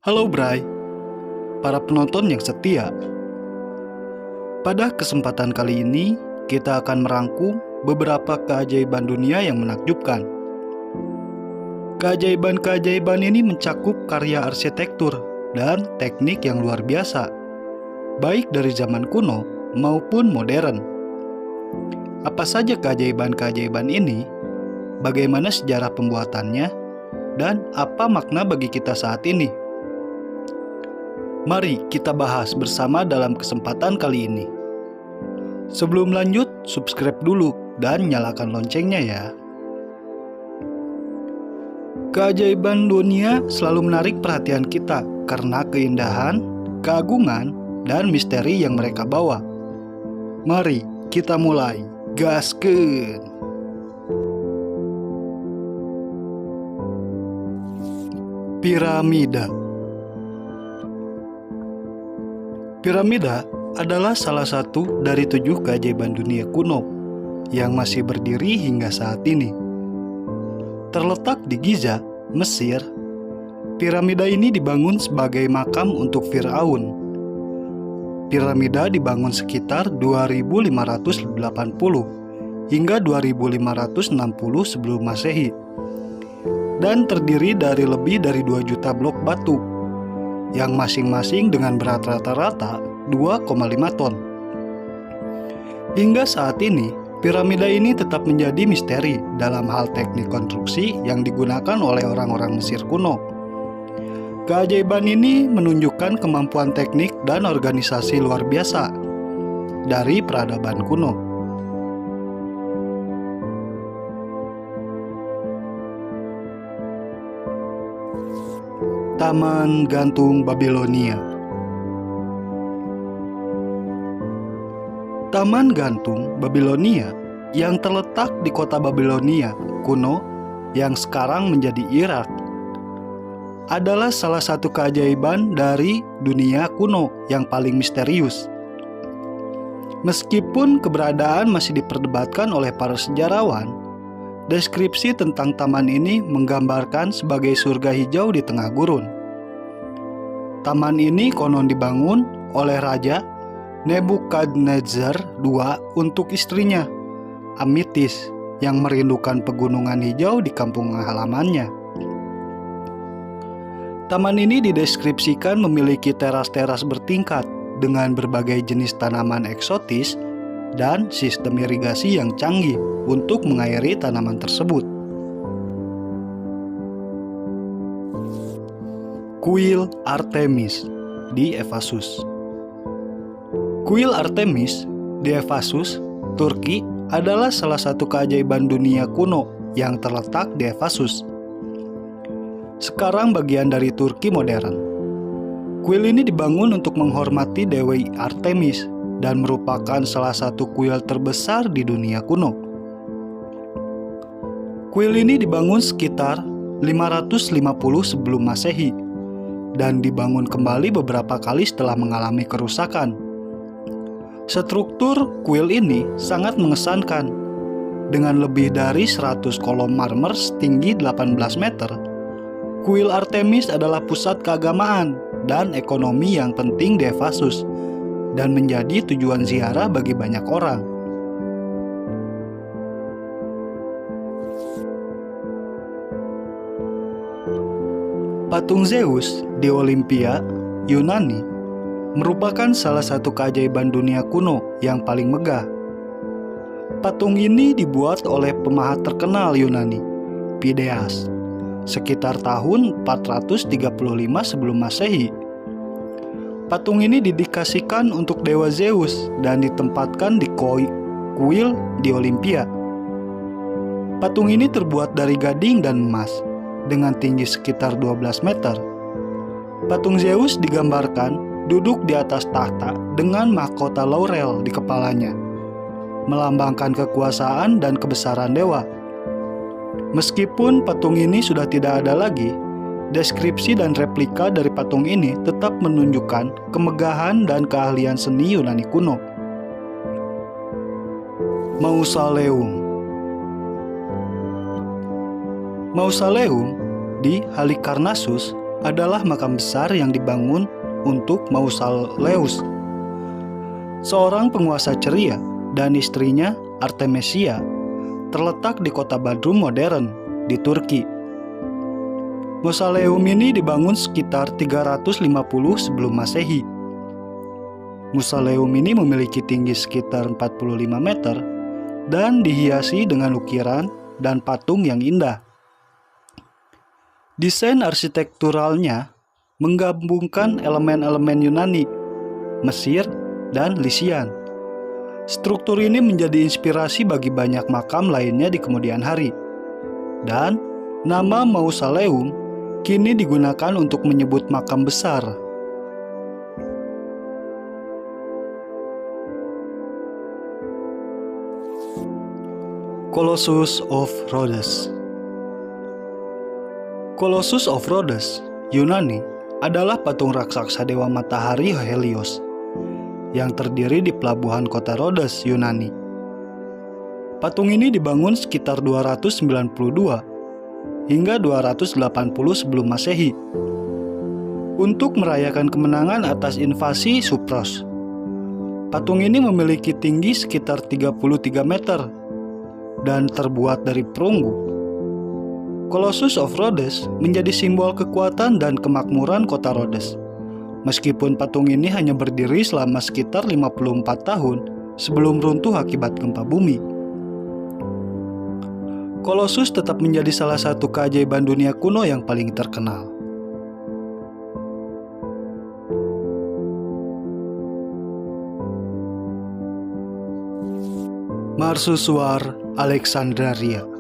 Halo Bray, para penonton yang setia. Pada kesempatan kali ini, kita akan merangkum beberapa keajaiban dunia yang menakjubkan. Keajaiban-keajaiban ini mencakup karya arsitektur dan teknik yang luar biasa, baik dari zaman kuno maupun modern. Apa saja keajaiban-keajaiban ini? Bagaimana sejarah pembuatannya? Dan apa makna bagi kita saat ini? Mari kita bahas bersama dalam kesempatan kali ini. Sebelum lanjut, subscribe dulu dan nyalakan loncengnya ya. Keajaiban dunia selalu menarik perhatian kita karena keindahan, keagungan, dan misteri yang mereka bawa. Mari kita mulai. Gaskeun! Piramida. Piramida adalah salah satu dari 7 keajaiban dunia kuno yang masih berdiri hingga saat ini. Terletak di Giza, Mesir, piramida ini dibangun sebagai makam untuk Firaun. Piramida dibangun sekitar 2580 hingga 2560 sebelum Masehi dan terdiri dari lebih dari 2 juta blok batu yang masing-masing dengan berat rata-rata 2,5 ton. Hingga saat ini, piramida ini tetap menjadi misteri dalam hal teknik konstruksi yang digunakan oleh orang-orang Mesir kuno. Keajaiban ini menunjukkan kemampuan teknik dan organisasi luar biasa dari peradaban kuno. Taman Gantung Babilonia. Taman Gantung Babilonia yang terletak di kota Babilonia kuno yang sekarang menjadi Irak adalah salah satu keajaiban dari dunia kuno yang paling misterius. Meskipun keberadaan masih diperdebatkan oleh para sejarawan, deskripsi tentang taman ini menggambarkan sebagai surga hijau di tengah gurun. Taman ini konon dibangun oleh Raja Nebukadnezar II untuk istrinya, Amitis, yang merindukan pegunungan hijau di kampung halamannya. Taman ini dideskripsikan memiliki teras-teras bertingkat dengan berbagai jenis tanaman eksotis dan sistem irigasi yang canggih untuk mengairi tanaman tersebut. Kuil Artemis di Efesus. Kuil Artemis di Efesus, Turki adalah salah satu keajaiban dunia kuno yang terletak di Efesus. Sekarang bagian dari Turki modern. Kuil ini dibangun untuk menghormati Dewi Artemis dan merupakan salah satu kuil terbesar di dunia kuno. Kuil ini dibangun sekitar 550 sebelum Masehi dan dibangun kembali beberapa kali setelah mengalami kerusakan. Struktur kuil ini sangat mengesankan. Dengan lebih dari 100 kolom marmer setinggi 18 meter, kuil Artemis adalah pusat keagamaan dan ekonomi yang penting di Efesus dan menjadi tujuan ziarah bagi banyak orang. Patung Zeus di Olimpia, Yunani, merupakan salah satu keajaiban dunia kuno yang paling megah. Patung ini dibuat oleh pemahat terkenal Yunani, Phidias, sekitar tahun 435 sebelum Masehi. Patung ini didedikasikan untuk Dewa Zeus dan ditempatkan di kuil di Olimpia. Patung ini terbuat dari gading dan emas dengan tinggi sekitar 12 meter. Patung Zeus digambarkan duduk di atas tahta dengan mahkota laurel di kepalanya, melambangkan kekuasaan dan kebesaran dewa. Meskipun patung ini sudah tidak ada lagi, deskripsi dan replika dari patung ini tetap menunjukkan kemegahan dan keahlian seni Yunani kuno. Mausoleum. Mausoleum di Halikarnassus adalah makam besar yang dibangun untuk Mausoleus, seorang penguasa ceria, dan istrinya Artemisia, terletak di kota Bodrum modern di Turki. Mausoleum ini dibangun sekitar 350 sebelum Masehi. Mausoleum ini memiliki tinggi sekitar 45 meter dan dihiasi dengan ukiran dan patung yang indah. Desain arsitekturalnya menggabungkan elemen-elemen Yunani, Mesir, dan Lycian. Struktur ini menjadi inspirasi bagi banyak makam lainnya di kemudian hari. Dan nama mausoleum kini digunakan untuk menyebut makam besar. Colossus of Rhodes. Colossus of Rhodes, Yunani, adalah patung raksasa dewa matahari Helios yang terdiri di pelabuhan kota Rhodes, Yunani. Patung ini dibangun sekitar 292 hingga 280 sebelum Masehi untuk merayakan kemenangan atas invasi Supros. Patung ini memiliki tinggi sekitar 33 meter dan terbuat dari perunggu. Colossus of Rhodes menjadi simbol kekuatan dan kemakmuran kota Rhodes. Meskipun patung ini hanya berdiri selama sekitar 54 tahun sebelum runtuh akibat gempa bumi. Colossus tetap menjadi salah satu keajaiban dunia kuno yang paling terkenal. Marsusuar Alexandria.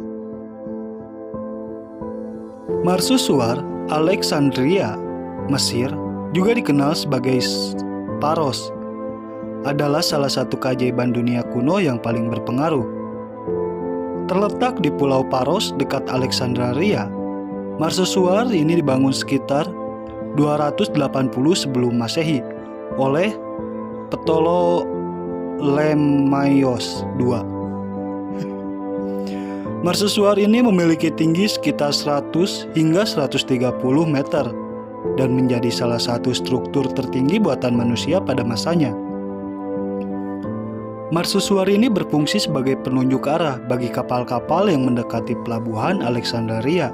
Marsusuar Alexandria, Mesir, juga dikenal sebagai Paros, adalah salah satu keajaiban dunia kuno yang paling berpengaruh. Terletak di Pulau Paros dekat Alexandria, Marsusuar ini dibangun sekitar 280 sebelum Masehi oleh Ptolemaios II. Marsusuar ini memiliki tinggi sekitar 100 hingga 130 meter dan menjadi salah satu struktur tertinggi buatan manusia pada masanya. Marsusuar ini berfungsi sebagai penunjuk arah bagi kapal-kapal yang mendekati pelabuhan Alexandria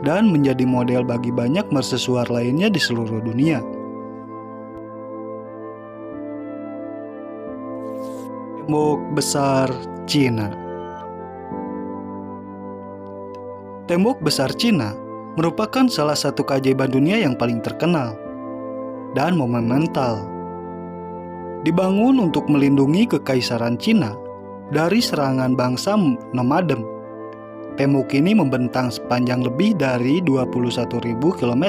dan menjadi model bagi banyak marsusuar lainnya di seluruh dunia. Tembok Besar Cina. Tembok Besar Cina merupakan salah satu keajaiban dunia yang paling terkenal dan monumental. Dibangun untuk melindungi kekaisaran Cina dari serangan bangsa nomaden. Tembok ini membentang sepanjang lebih dari 21.000 km.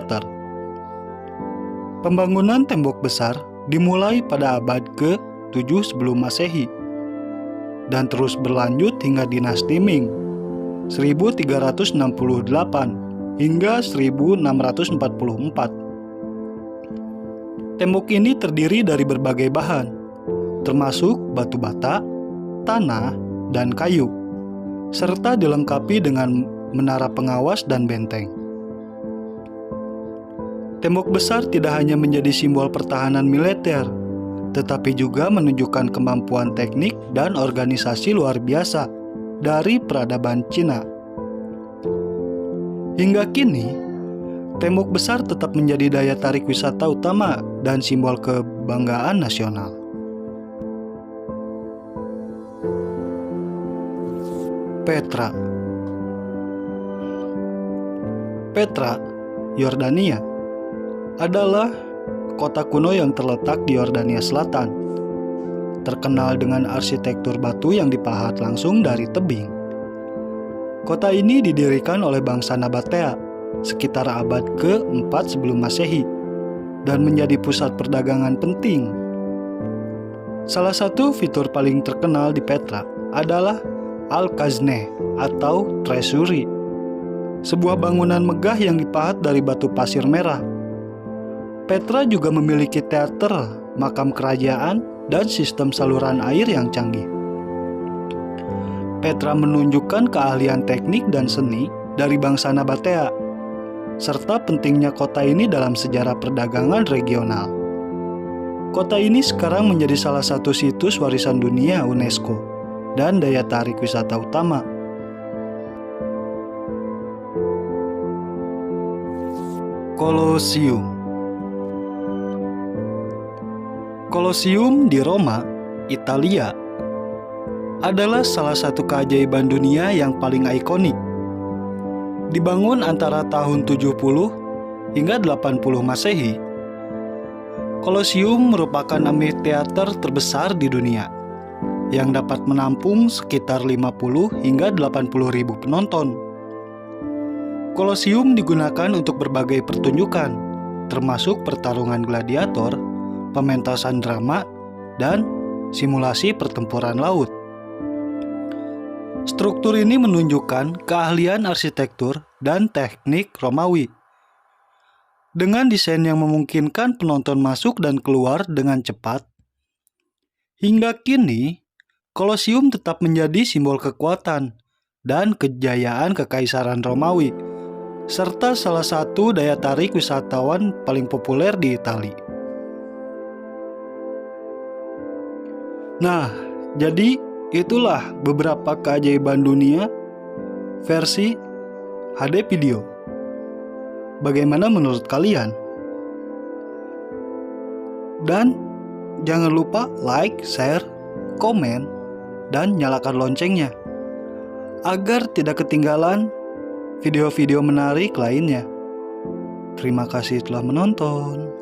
Pembangunan tembok besar dimulai pada abad ke-7 sebelum Masehi dan terus berlanjut hingga dinasti Ming 1368 hingga 1644. Tembok ini terdiri dari berbagai bahan, termasuk batu bata, tanah, dan kayu, serta dilengkapi dengan menara pengawas dan benteng. Tembok besar tidak hanya menjadi simbol pertahanan militer, tetapi juga menunjukkan kemampuan teknik dan organisasi luar biasa dari peradaban Cina. Hingga kini, tembok besar tetap menjadi daya tarik wisata utama dan simbol kebanggaan nasional. Petra. Petra, Yordania, adalah kota kuno yang terletak di Yordania Selatan, terkenal dengan arsitektur batu yang dipahat langsung dari tebing. Kota ini didirikan oleh bangsa Nabatea sekitar abad ke-4 sebelum Masehi dan menjadi pusat perdagangan penting. Salah satu fitur paling terkenal di Petra adalah Al-Khazneh atau Treasury, sebuah bangunan megah yang dipahat dari batu pasir merah. Petra juga memiliki teater, makam kerajaan, dan sistem saluran air yang canggih. Petra menunjukkan keahlian teknik dan seni dari bangsa Nabatea serta pentingnya kota ini dalam sejarah perdagangan regional. Kota ini sekarang menjadi salah satu situs warisan dunia UNESCO dan daya tarik wisata utama. Kolosium. Kolosium di Roma, Italia, adalah salah satu keajaiban dunia yang paling ikonik. Dibangun antara tahun 70 hingga 80 Masehi, Kolosium merupakan amphitheater terbesar di dunia yang dapat menampung sekitar 50 hingga 80 ribu penonton. Kolosium digunakan untuk berbagai pertunjukan, termasuk pertarungan gladiator, pementasan drama, dan simulasi pertempuran laut. Struktur ini menunjukkan keahlian arsitektur dan teknik Romawi. Dengan desain yang memungkinkan penonton masuk dan keluar dengan cepat, hingga kini Kolosium tetap menjadi simbol kekuatan dan kejayaan Kekaisaran Romawi, serta salah satu daya tarik wisatawan paling populer di Italia. Nah, jadi itulah beberapa keajaiban dunia versi HD video. Bagaimana menurut kalian? Dan jangan lupa like, share, komen, dan nyalakan loncengnya agar tidak ketinggalan video-video menarik lainnya. Terima kasih telah menonton.